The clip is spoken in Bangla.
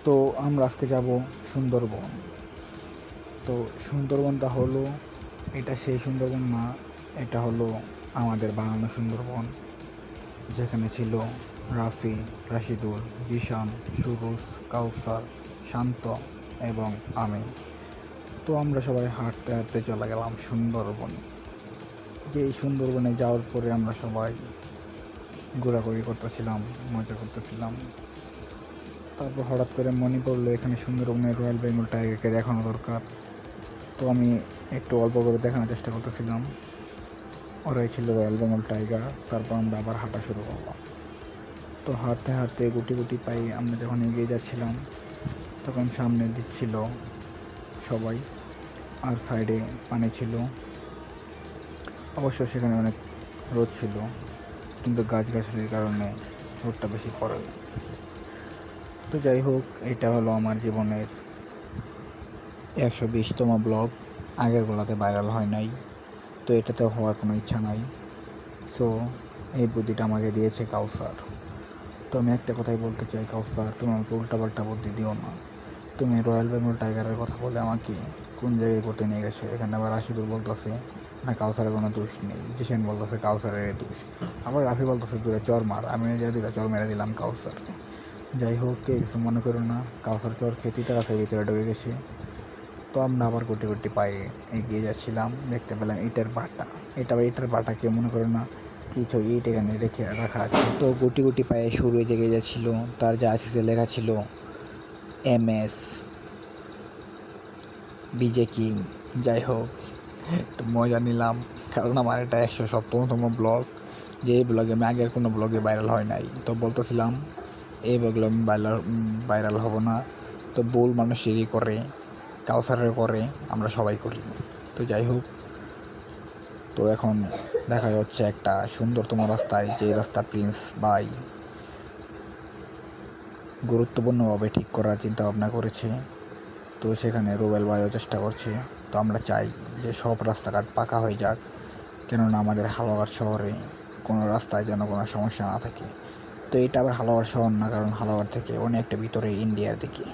তো আমরা আজকে যাব সুন্দরবন। তো সুন্দরবনটা হলো, এটা সেই সুন্দরবন না, এটা হলো আমাদের বানানো সুন্দরবন, যেখানে ছিল রাফি, রাশিদুল, জিশান, সুরুজ, কাউসার, শান্ত এবং আমি। তো আমরা সবাই হাঁটতে হাঁটতে চলে গেলাম সুন্দরবনে। যে এই সুন্দরবনে যাওয়ার পরে আমরা সবাই ঘোরাঘুরি করতেছিলাম, মজা করতেছিলাম। তারপর হঠাৎ করে মনে পড়লো এখানে সুন্দরবনের রয়্যাল বেঙ্গল টাইগারকে দেখানো দরকার। তো আমি একটু অল্প করে দেখানোর চেষ্টা করতেছিলাম, ওরাই ছিল রয়্যাল বেঙ্গল টাইগার। তারপর আমরা আবার হাঁটা শুরু করলাম। তো হাঁটতে হাঁটতে গুটি গুটি পাই আমরা যখন এগিয়ে যাচ্ছিলাম, তখন সামনে দিচ্ছিল সবাই, আর সাইডে পানি ছিল। অবশ্য সেখানে অনেক রোদ ছিল, কিন্তু গাছগাছালির কারণে রোদটা বেশি পড়ে না। তো যাই হোক, এটা হলো আমার জীবনের 120তম ব্লগ। আগেরগুলোতে ভাইরাল হয় নাই, তো এটাতে হওয়ার কোনো ইচ্ছা নাই। সো এই বুদ্ধিটা আমাকে দিয়েছে কাউসার। তো আমি একটা কথাই বলতে চাই, কাউসার তুমি আমাকে উল্টাপাল্টা বুদ্ধি দিও না। তুমি রয়্যাল বেঙ্গল টাইগারের কথা বলে আমাকে কোন জায়গায় করতে নিয়ে গেছো। এখানে আবার রাশিদুল বলতেছে না কাউসারের কোনো দোষ নেই, জিশান বলতেছে কাউসারের দোষ, আবার রাফি বলতেছে দুটা চর মার। আমি যে দুটা চর মেরে দিলাম কাউসার। যাই হোক, কে কিছু মনে করো না, কাউসার চর খেতেই তার কাছে ভিতরে ঢুকে গেছে। তো আমরা আবার গুটি গুটি পায়ে এগিয়ে যাচ্ছিলাম, দেখতে পেলাম ইটের বাটা। ইটের বাটা কেউ মনে করো না, কিছু ইট এখানে রেখে রাখা আছে। তো গুটি গুটি পায়ে শুরু জেগে যাচ্ছিল, তার যা আছে লেখা ছিল MS বিজে কিং। যাই হোক, একটু মজা নিলাম, কারণ আমার এটা 170তম ব্লগ। যে এই ব্লগে আমি আগের কোনো ব্লগে ভাইরাল হয় নাই। তো বলতেছিলাম এই ব্লগে আমি ভাইরাল হব না। তো ভুল মানুষেরই করে, কাউসারের করে, আমরা সবাই করি। তো যাই হোক, তো এখন দেখা যাচ্ছে একটা সুন্দরতম রাস্তায়, যে রাস্তা প্রিন্স ভাই গুরুত্বপূর্ণভাবে ঠিক করার চিন্তা ভাবনা করেছে। তো সেখানে রুবেল ভাইও চেষ্টা করছে। তো আমরা চাই যে সব রাস্তাঘাট পাকা হয়ে যাক, কেননা আমাদের হালুয়াঘাট শহরে কোনো রাস্তায় যেন কোনো সমস্যা না থাকে। তো এটা আবার হালুয়াঘাট শহর না, কারণ হালুয়াঘাট থেকে অনেকটা ভিতরে ইন্ডিয়ার দিকে।